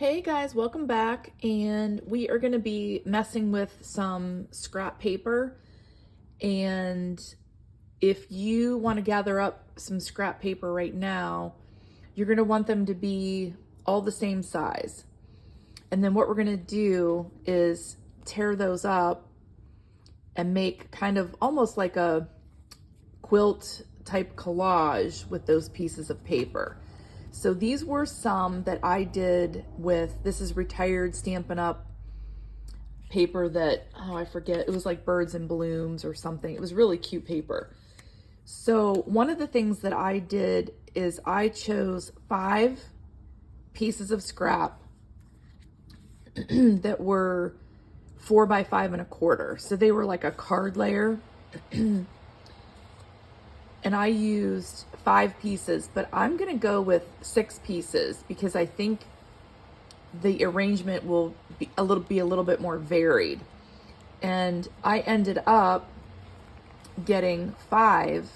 Hey guys, welcome back. And we are going to be messing with some scrap paper. And if you want to gather up some scrap paper right now, you're going to want them to be all the same size. And then what we're going to do is tear those up and make kind of almost like a quilt type collage with those pieces of paper. So these were some that I did with, this is retired Stampin' Up! Paper that, oh, I forget, it was like Birds and Blooms or something. It was really cute paper. So one of the things that I did is I chose 5 pieces of scrap that were 4 by 5 1/4. So they were like a card layer. And I used 5 pieces, but I'm gonna go with 6 pieces because I think the arrangement will be a little bit more varied. And I ended up getting 5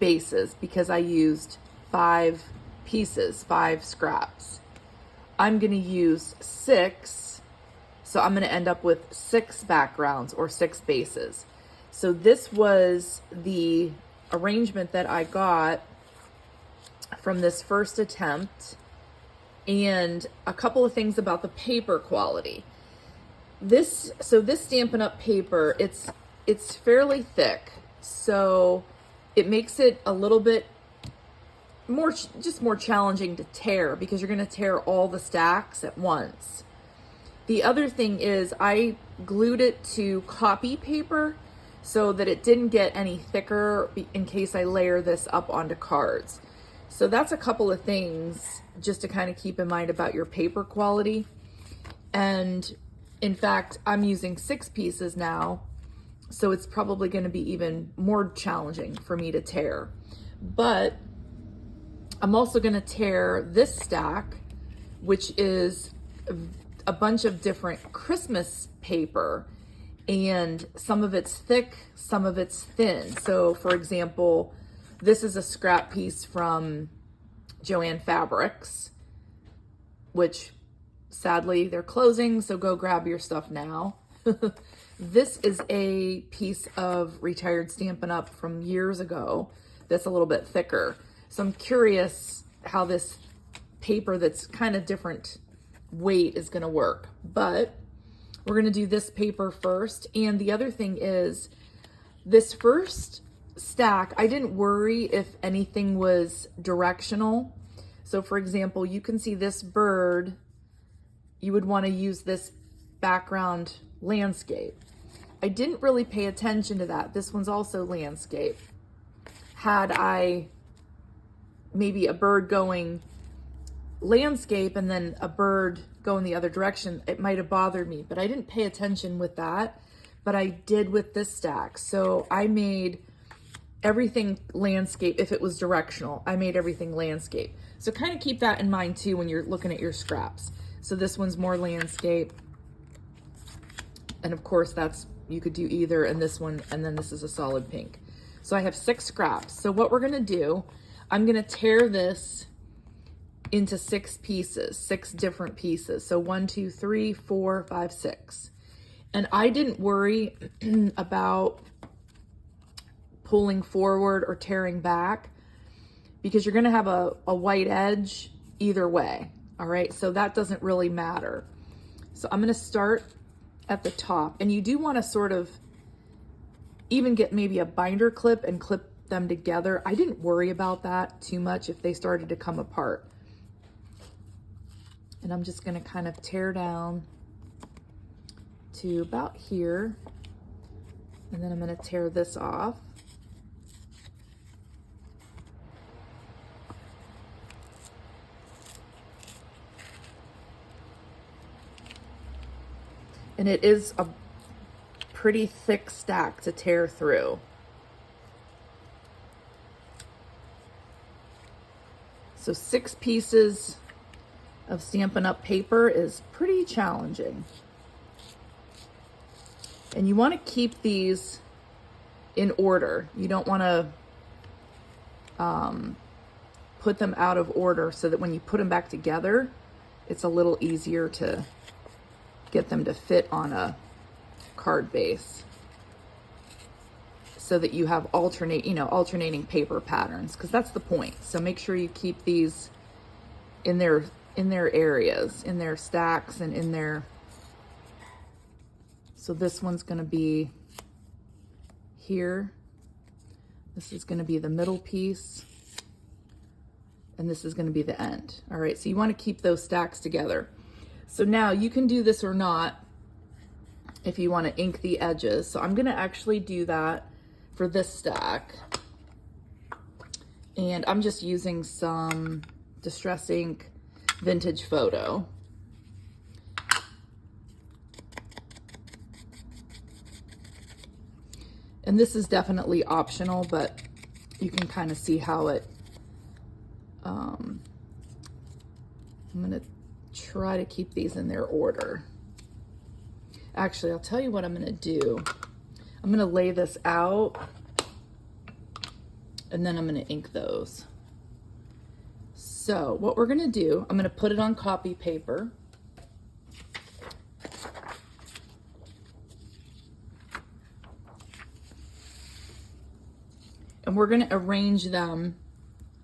bases because I used 5 pieces, 5 scraps. I'm gonna use 6, so I'm gonna end up with 6 backgrounds or 6 bases. So this was the arrangement that I got from this first attempt, and a couple of things about the paper quality. This Stampin' Up! Paper, it's fairly thick, so it makes it a little bit more challenging to tear because you're going to tear all the stacks at once. The other thing is I glued it to copy paper so that it didn't get any thicker in case I layer this up onto cards. So that's a couple of things just to kind of keep in mind about your paper quality. And in fact, I'm using 6 pieces now, so it's probably going to be even more challenging for me to tear. But I'm also going to tear this stack, which is a bunch of different Christmas paper. And some of it's thick, some of it's thin. So for example, this is a scrap piece from Joann Fabrics, which sadly they're closing, so go grab your stuff now. This is a piece of retired Stampin' Up! From years ago that's a little bit thicker. So I'm curious how this paper that's kind of different weight is gonna work. But we're gonna do this paper first. And the other thing is, this first stack, I didn't worry if anything was directional. So for example, you can see this bird, you would wanna use this background landscape. I didn't really pay attention to that. This one's also landscape. Had I maybe a bird going landscape and then a bird going the other direction, it might have bothered me, but I didn't pay attention with that, but I did with this stack. So I made everything landscape. If it was directional, I made everything landscape. So kind of keep that in mind too when you're looking at your scraps. So this one's more landscape, and of course that's, you could do either, and this one, and then this is a solid pink. So I have 6 scraps. So what we're gonna do, I'm gonna tear this into 6 pieces, 6 different pieces. So 1, 2, 3, 4, 5, 6. And I didn't worry about pulling forward or tearing back because you're gonna have a white edge either way. All right, so that doesn't really matter. So I'm gonna start at the top, and you do wanna sort of even get maybe a binder clip and clip them together. I didn't worry about that too much if they started to come apart. And I'm just gonna kind of tear down to about here. And then I'm gonna tear this off. And it is a pretty thick stack to tear through. So 6 pieces of Stampin' Up! Paper is pretty challenging. And you want to keep these in order. You don't want to put them out of order so that when you put them back together, it's a little easier to get them to fit on a card base so that you have alternating paper patterns, because that's the point. So make sure you keep these in their areas, in their stacks and in their, so this one's going to be here. This is going to be the middle piece. And this is going to be the end. All right, so you want to keep those stacks together. So now you can do this or not if you want to ink the edges. So I'm going to actually do that for this stack. And I'm just using some Distress Ink Vintage Photo. And this is definitely optional, but you can kind of see how it, I'm gonna try to keep these in their order. Actually, I'll tell you what I'm gonna do. I'm gonna lay this out and then I'm gonna ink those. So what we're gonna do, I'm gonna put it on copy paper. And we're gonna arrange them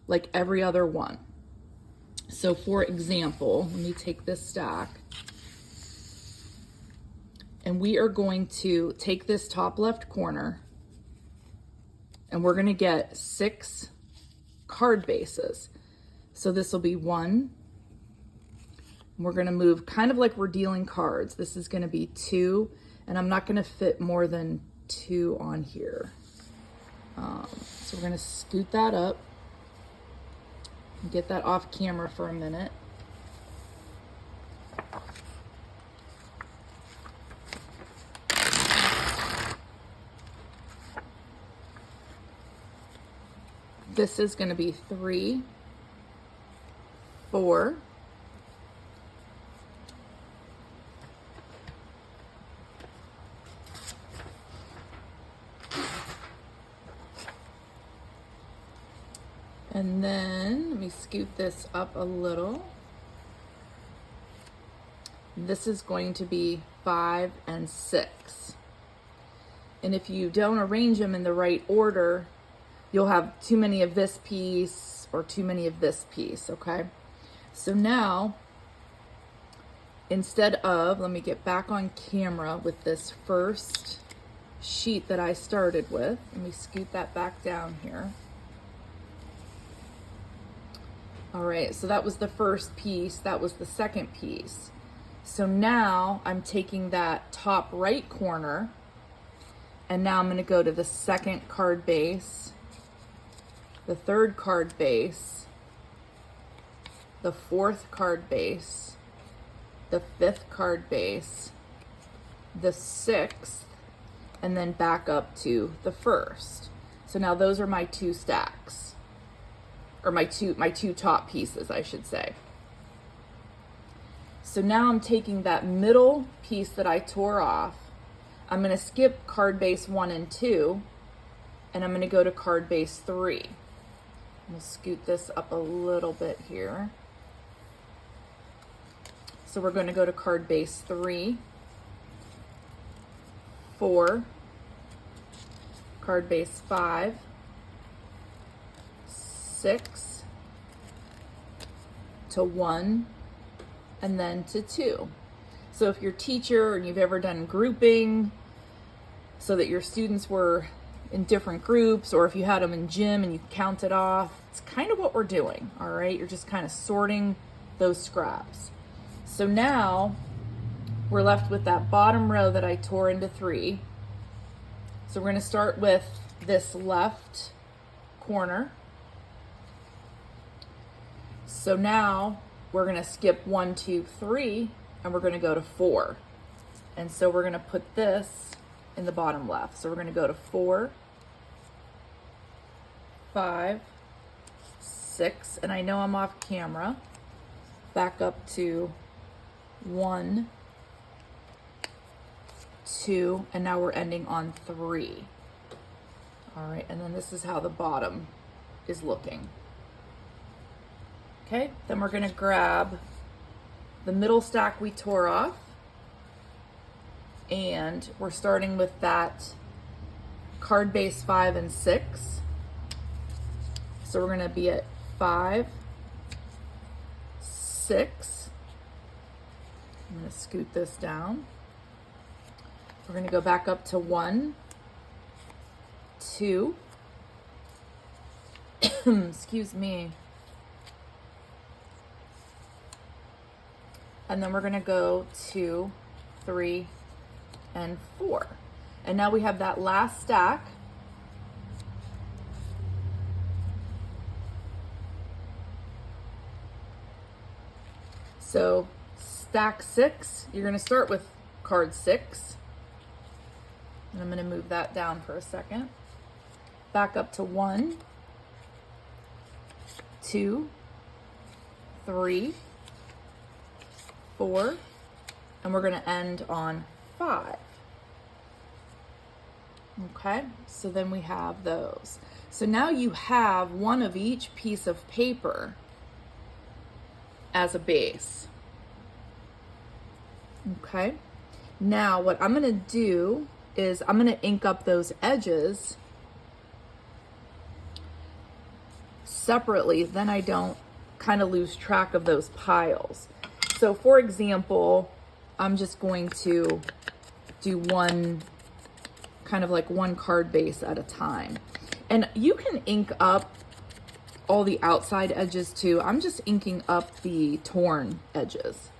like every other one. So for example, let me take this stack. And we are going to take this top left corner and we're gonna get 6 card bases. So this will be 1. We're gonna move kind of like we're dealing cards. This is gonna be 2, and I'm not gonna fit more than 2 on here. So we're gonna scoot that up and get that off camera for a minute. This is gonna be 3, 4, and then let me scoot this up a little. This is going to be 5 and 6. And if you don't arrange them in the right order, you'll have too many of this piece or too many of this piece, okay? So now, instead of, let me get back on camera with this first sheet that I started with. Let me scoot that back down here. All right, so that was the first piece, that was the second piece. So now I'm taking that top right corner and now I'm gonna go to the second card base, the third card base, the fourth card base, the fifth card base, the sixth, and then back up to the first. So now those are my 2 stacks, or my two top pieces, I should say. So now I'm taking that middle piece that I tore off. I'm gonna skip card base 1 and 2, and I'm gonna go to card base 3. I'm gonna scoot this up a little bit here. So we're gonna go to card base 3, 4, card base 5, 6, to 1, and then to 2. So if you're a teacher and you've ever done grouping so that your students were in different groups, or if you had them in gym and you counted off, it's kind of what we're doing, all right? You're just kind of sorting those scraps. So now we're left with that bottom row that I tore into 3. So we're gonna start with this left corner. So now we're gonna skip 1, 2, 3, and we're gonna go to 4. And so we're gonna put this in the bottom left. So we're gonna go to 4, 5, 6, and I know I'm off camera. Back up to 1, 2, and now we're ending on 3. All right, and then this is how the bottom is looking. Okay, then we're gonna grab The middle stack we tore off, and we're starting with that card base 5 and 6. So we're gonna be at 5, 6. I'm gonna scoot this down. We're gonna go back up to 1, 2, excuse me. And then we're gonna go 2, 3, and 4. And now we have that last stack. So stack 6, you're gonna start with card 6. And I'm gonna move that down for a second. Back up to 1, 2, 3, 4, and we're gonna end on 5. Okay, so then we have those. So now you have one of each piece of paper as a base. Okay, now what I'm gonna do is I'm gonna ink up those edges separately, then I don't kind of lose track of those piles. So for example, I'm just going to do one, kind of like one card base at a time. And you can ink up all the outside edges too. I'm just inking up the torn edges.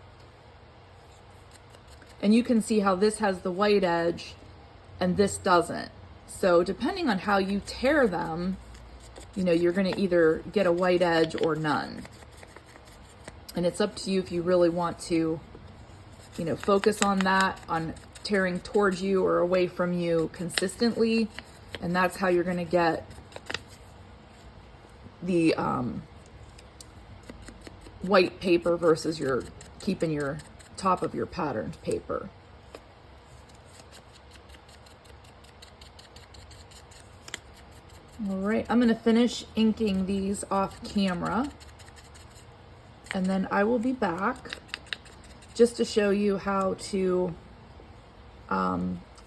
And you can see how this has the white edge and this doesn't. So depending on how you tear them, you know, you're gonna either get a white edge or none. And it's up to you if you really want to, you know, focus on that, on tearing towards you or away from you consistently. And that's how you're gonna get the white paper versus your keeping your top of your patterned paper. All right, I'm gonna finish inking these off camera, and then I will be back just to show you how to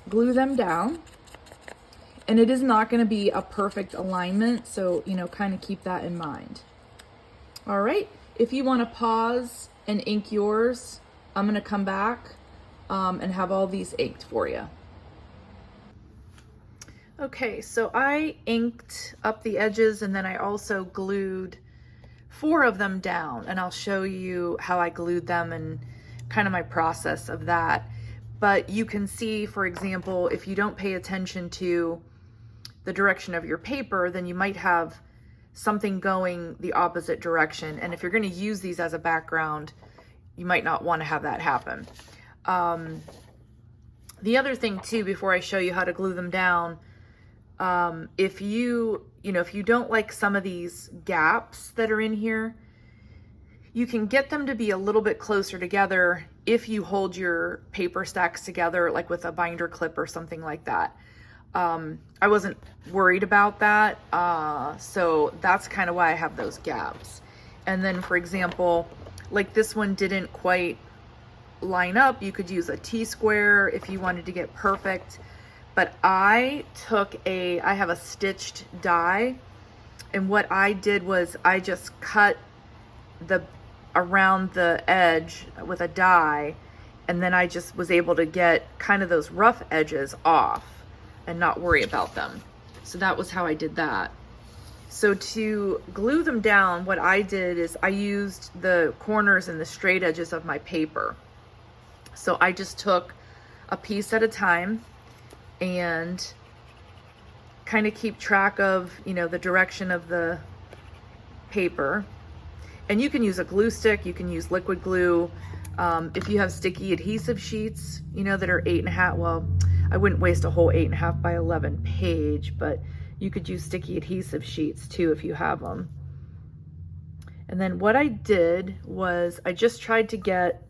glue them down. And it is not gonna be a perfect alignment, so, you know, kind of keep that in mind. All right, if you wanna pause and ink yours, I'm gonna come back and have all these inked for you. Okay, so I inked up the edges and then I also glued 4 of them down, and I'll show you how I glued them and kind of my process of that. But you can see, for example, if you don't pay attention to the direction of your paper, then you might have something going the opposite direction. And if you're going to use these as a background, you might not want to have that happen. The other thing too, before I show you how to glue them down, if you don't like some of these gaps that are in here, you can get them to be a little bit closer together if you hold your paper stacks together, like with a binder clip or something like that. I wasn't worried about that, so that's kind of why I have those gaps. And then, for example, like this one didn't quite line up, you could use a T-square if you wanted to get perfect. But I have a stitched die, and what I did was I just cut around the edge with a die, and then I just was able to get kind of those rough edges off and not worry about them. So that was how I did that. So to glue them down, what I did is I used the corners and the straight edges of my paper. So I just took a piece at a time and kind of keep track of, you know, the direction of the paper. And you can use a glue stick, you can use liquid glue. If you have sticky adhesive sheets, you know, that are 8.5, well, I wouldn't waste a whole 8.5 by 11 page, but you could use sticky adhesive sheets too if you have them. And then what I did was I just tried to get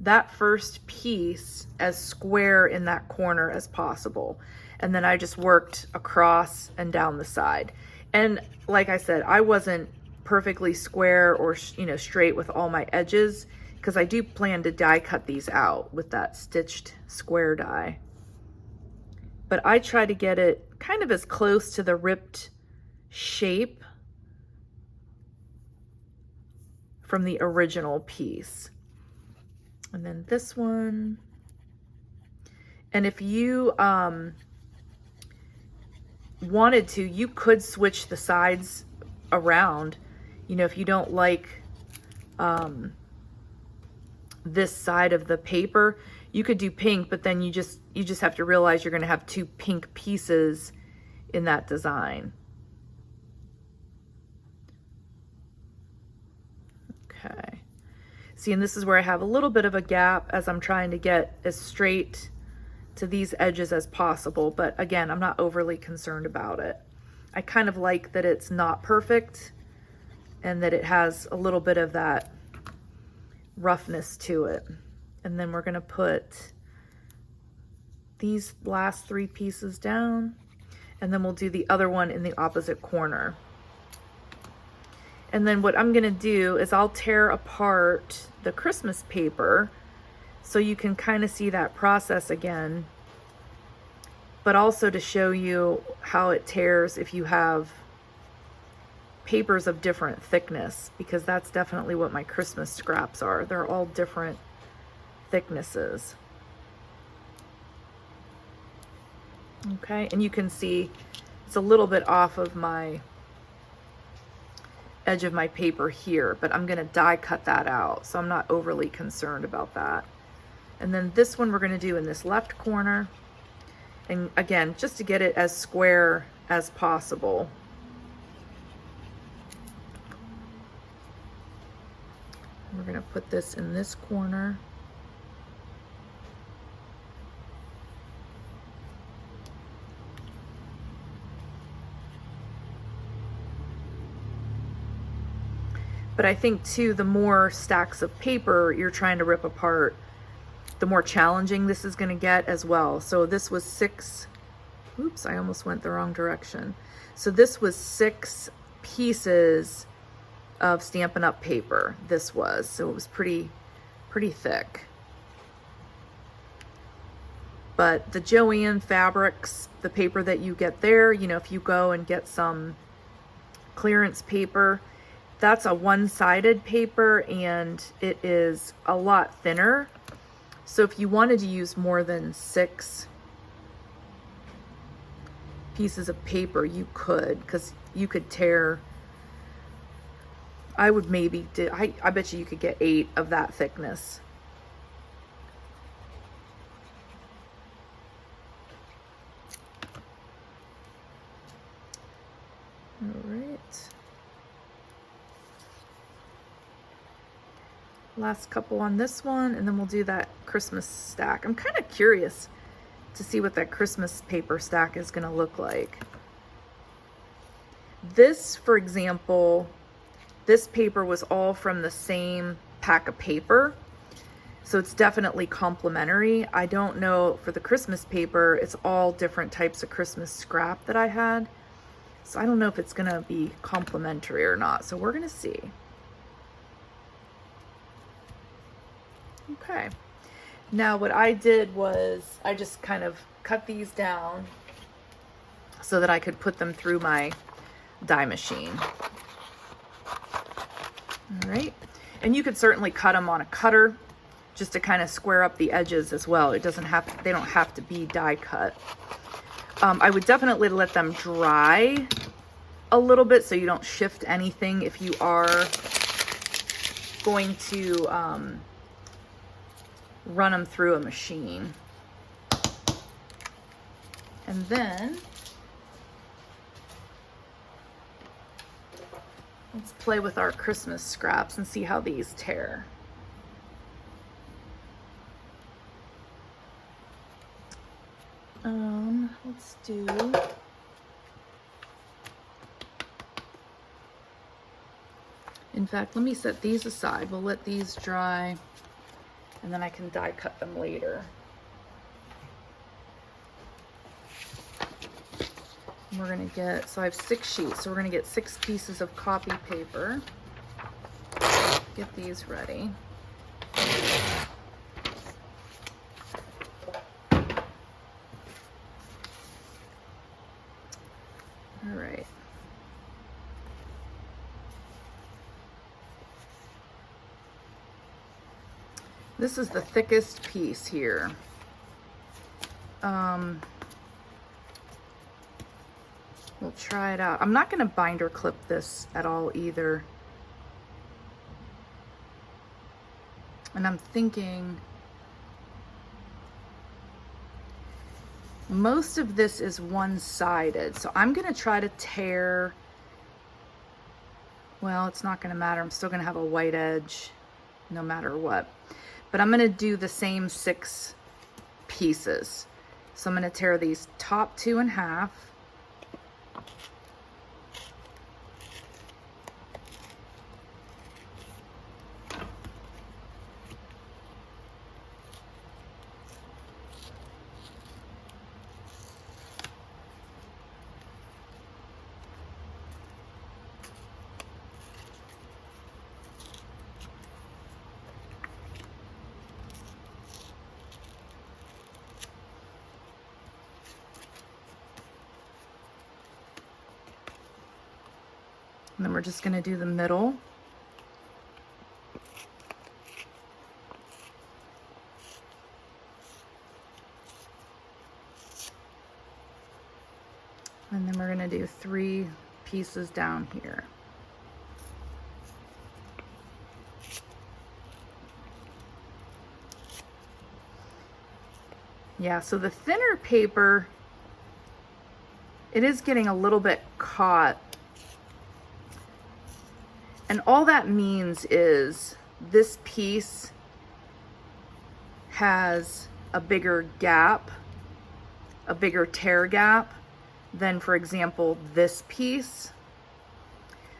that first piece as square in that corner as possible. And then I just worked across and down the side. And like I said, I wasn't perfectly square or, you know, straight with all my edges. because I do plan to die cut these out with that stitched square die. But I try to get it kind of as close to the ripped shape from the original piece. And then this one. And if you wanted to, you could switch the sides around. You know, if you don't like this side of the paper, you could do pink, but then you just have to realize you're going to have two pink pieces in that design. Okay. See, and this is where I have a little bit of a gap as I'm trying to get as straight to these edges as possible. But again, I'm not overly concerned about it. I kind of like that it's not perfect and that it has a little bit of that roughness to it. And then we're going to put these last three pieces down, and then we'll do the other one in the opposite corner. And then what I'm going to do is I'll tear apart the Christmas paper so you can kind of see that process again, but also to show you how it tears if you have papers of different thickness, because that's definitely what my Christmas scraps are. They're all different thicknesses. Okay, and you can see it's a little bit off of my edge of my paper here, but I'm going to die cut that out, so I'm not overly concerned about that. And then this one we're going to do in this left corner, and again, just to get it as square as possible. We're going to put this in this corner. But I think too, the more stacks of paper you're trying to rip apart, the more challenging this is going to get as well. So this was 6, oops, I almost went the wrong direction. So this was 6 pieces of Stampin' Up! Paper. This was, so it was pretty thick. But the Joann Fabrics, the paper that you get there, you know, if you go and get some clearance paper, that's a one-sided paper and it is a lot thinner. So if you wanted to use more than 6 pieces of paper, you could, because you could tear, I would maybe do, I bet you could get 8 of that thickness. All right. Last couple on this one, and then we'll do that Christmas stack. I'm kind of curious to see what that Christmas paper stack is going to look like. This, for example, this paper was all from the same pack of paper, so it's definitely complementary. I don't know, for the Christmas paper, it's all different types of Christmas scrap that I had, so I don't know if it's going to be complementary or not, so we're going to see. Okay, now what I did was I just kind of cut these down so that I could put them through my die machine. All right, and you could certainly cut them on a cutter just to kind of square up the edges as well. It doesn't have to, they don't have to be die cut. I would definitely let them dry a little bit so you don't shift anything if you are going to run them through a machine. And then let's play with our Christmas scraps and see how these tear. Let's do, in fact, let me set these aside. We'll let these dry and then I can die cut them later. And we're gonna get, so I have 6 sheets, so we're gonna get 6 pieces of copy paper. Get these ready. This is the thickest piece here. We'll try it out. I'm not going to binder clip this at all either. And I'm thinking most of this is one-sided. So I'm going to try to tear, well, it's not going to matter. I'm still going to have a white edge no matter what. But I'm going to do the same 6 pieces. So I'm going to tear these top 2 in half. And then we're just going to do the middle. And then we're going to do 3 pieces down here. Yeah, so the thinner paper, it is getting a little bit caught. And all that means is this piece has a bigger gap, a bigger tear gap than, for example, this piece.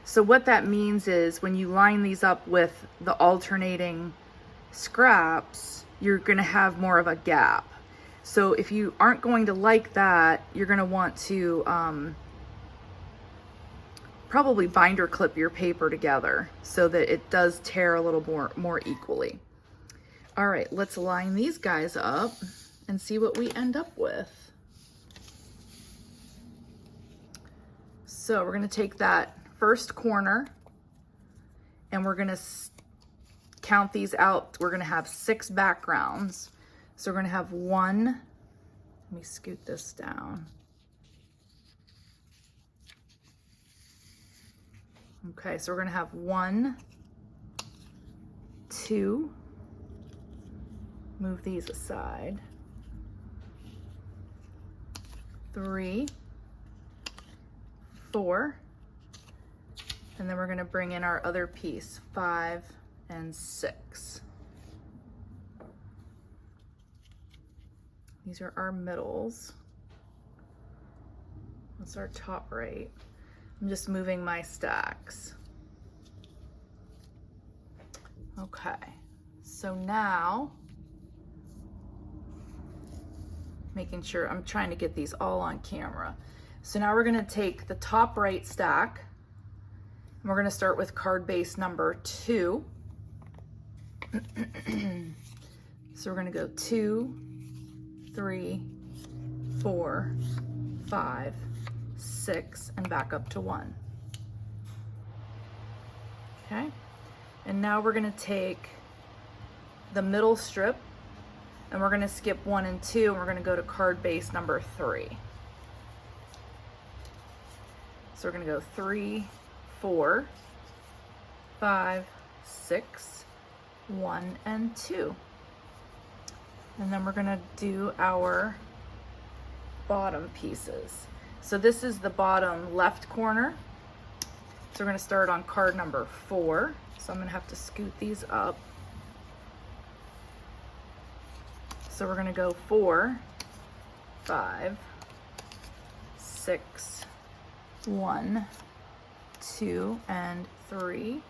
So what that means is when you line these up with the alternating scraps, you're going to have more of a gap. So if you aren't going to like that, you're going to want to probably binder clip your paper together so that it does tear a little more equally. All right, let's line these guys up and see what we end up with. So we're going to take that first corner and we're going to count these out. We're going to have 6 backgrounds. So we're going to have 1, let me scoot this down. Okay, so we're going to have 1, 2, move these aside, 3, 4, and then we're going to bring in our other piece, 5 and 6. These are our middles. That's our top right. I'm just moving my stacks. Okay, so now, making sure, I'm trying to get these all on camera. So now we're gonna take the top right stack, and we're gonna start with card base number 2. So we're gonna go 2, 3, 4, 5, 6, and back up to 1. Okay, and now we're gonna take the middle strip and we're gonna skip 1 and 2, and we're gonna go to card base number 3. So we're gonna go 3, 4, 5, 6, 1, and 2. And then we're gonna do our bottom pieces. So this is the bottom left corner. So we're gonna start on card number 4. So I'm gonna have to scoot these up. So we're gonna go 4, 5, 6, 1, 2, and 3.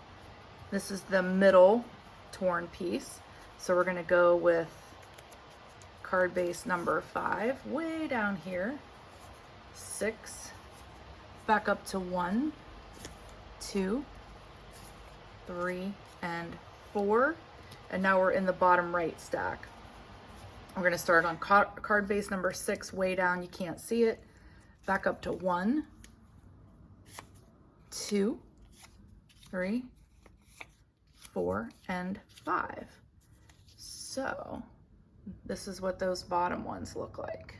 This is the middle torn piece. So we're gonna go with card base number 5, way down here, 6, back up to 1, 2, 3, and 4. And now we're in the bottom right stack. We're gonna start on card base number 6, way down, you can't see it, back up to 1, 2, 3, 4, and 5. So this is what those bottom ones look like.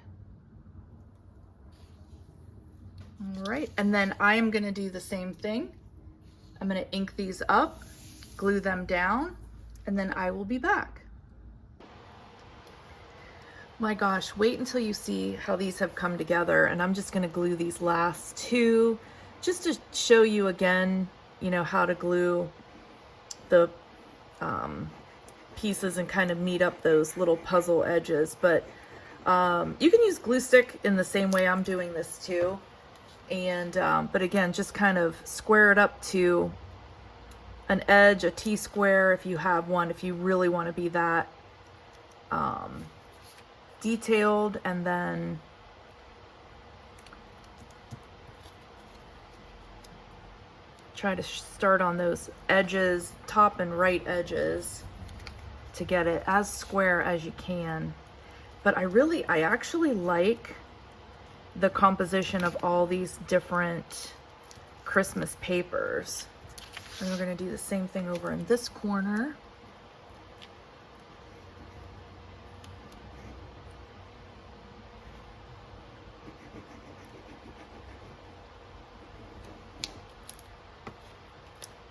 All right, and then I am gonna do the same thing. I'm gonna ink these up, glue them down, and then I will be back. My gosh, wait until you see how these have come together, and I'm just gonna glue these last two just to show you again, you know, how to glue the pieces and kind of meet up those little puzzle edges. But you can use glue stick in the same way I'm doing this too. And but again, just kind of square it up to an edge, a T-square if you have one, if you really want to be that detailed, and then try to start on those edges, top and right edges, to get it as square as you can. But I actually like the composition of all these different Christmas papers. And we're going to do the same thing over in this corner.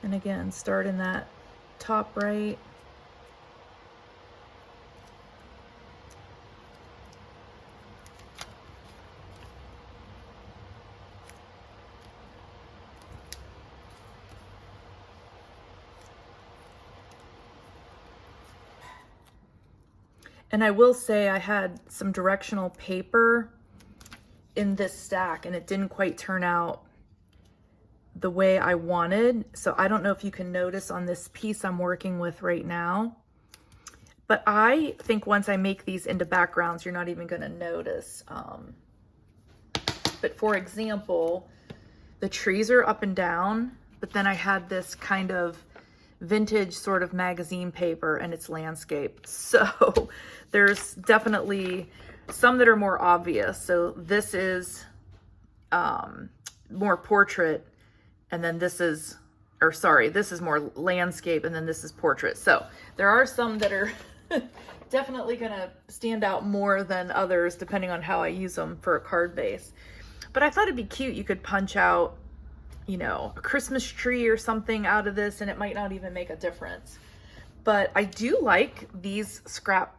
And again, start in that top right. And I will say I had some directional paper in this stack and it didn't quite turn out the way I wanted. So I don't know if you can notice on this piece I'm working with right now, but I think once I make these into backgrounds, you're not even going to notice. But for example, the trees are up and down, but then I had this kind of vintage sort of magazine paper and it's landscape. So there's definitely some that are more obvious. So this is more portrait, and then this is, or sorry, this is more landscape, and then this is portrait. So there are some that are definitely gonna stand out more than others depending on how I use them for a card base. But I thought it'd be cute. You could punch out, you know, a Christmas tree or something out of this, and it might not even make a difference. But I do like these scrap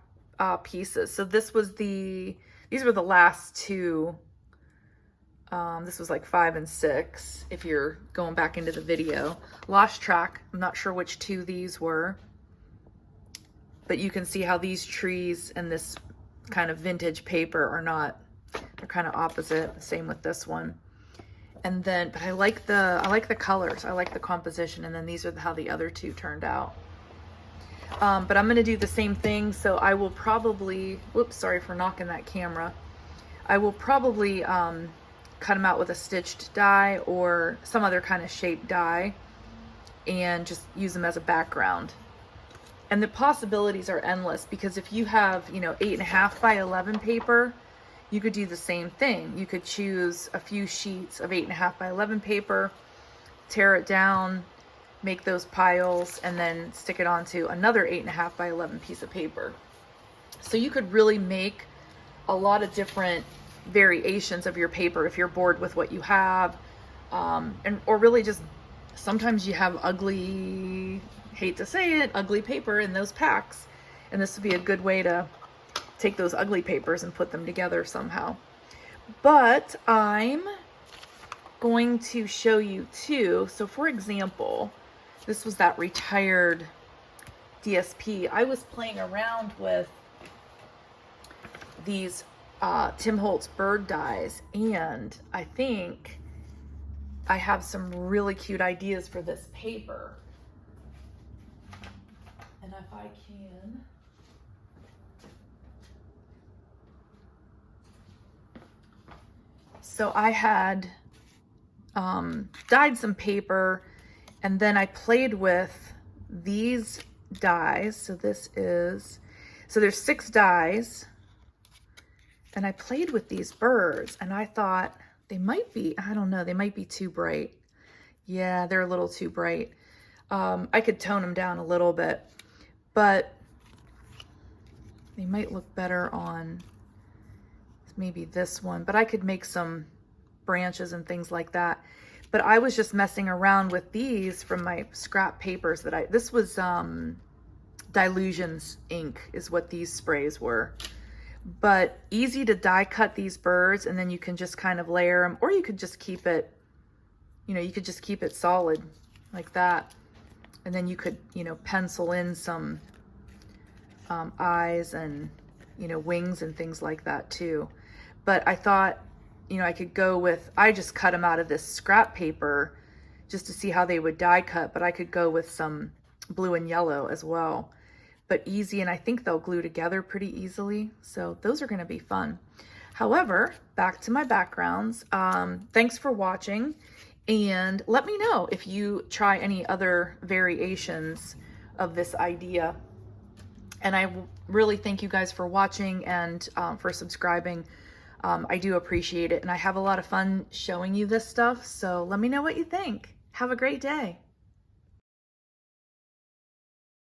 pieces. So this was these were the last two. This was like 5 and 6, if you're going back into the video. Lost track. I'm not sure which two these were. But you can see how these trees and this kind of vintage paper are not, they're kind of opposite. Same with this one. And then, but I like the colors. I like the composition. And then these are how the other two turned out. But I'm going to do the same thing. So I will probably, whoops, sorry for knocking that camera. I will probably cut them out with a stitched die or some other kind of shaped die and just use them as a background. And the possibilities are endless, because if you have, you know, 8.5 by 11 paper, you could do the same thing. You could choose a few sheets of 8.5 by 11 paper, tear it down, make those piles, and then stick it onto another 8.5 by 11 piece of paper. So you could really make a lot of different variations of your paper if you're bored with what you have, or really just sometimes you have ugly, hate to say it, ugly paper in those packs, and this would be a good way to take those ugly papers and put them together somehow. But I'm going to show you too. So for example, this was that retired DSP. I was playing around with these Tim Holtz bird dies, and I think I have some really cute ideas for this paper. And if I can, so I had dyed some paper, and then I played with these dies. So there's 6 dies. And I played with these birds, and I thought they might be, I don't know, they might be too bright. Yeah, they're a little too bright. I could tone them down a little bit, but They might look better on maybe this one, but I could make some branches and things like that. But I was just messing around with these from my scrap papers that this was Dylusions ink is what these sprays were. But easy to die cut these birds, and then you can just kind of layer them, or you could just keep it, you know, you could just keep it solid like that. And then you could, you know, pencil in some eyes and, you know, wings and things like that too. But I thought, you know, I could go with, I just cut them out of this scrap paper just to see how they would die cut, but I could go with some blue and yellow as well. But easy, and I think they'll glue together pretty easily. So those are gonna be fun. However, back to my backgrounds. Thanks for watching, and let me know if you try any other variations of this idea. And I really thank you guys for watching and for subscribing. I do appreciate it, and I have a lot of fun showing you this stuff. So let me know what you think. Have a great day.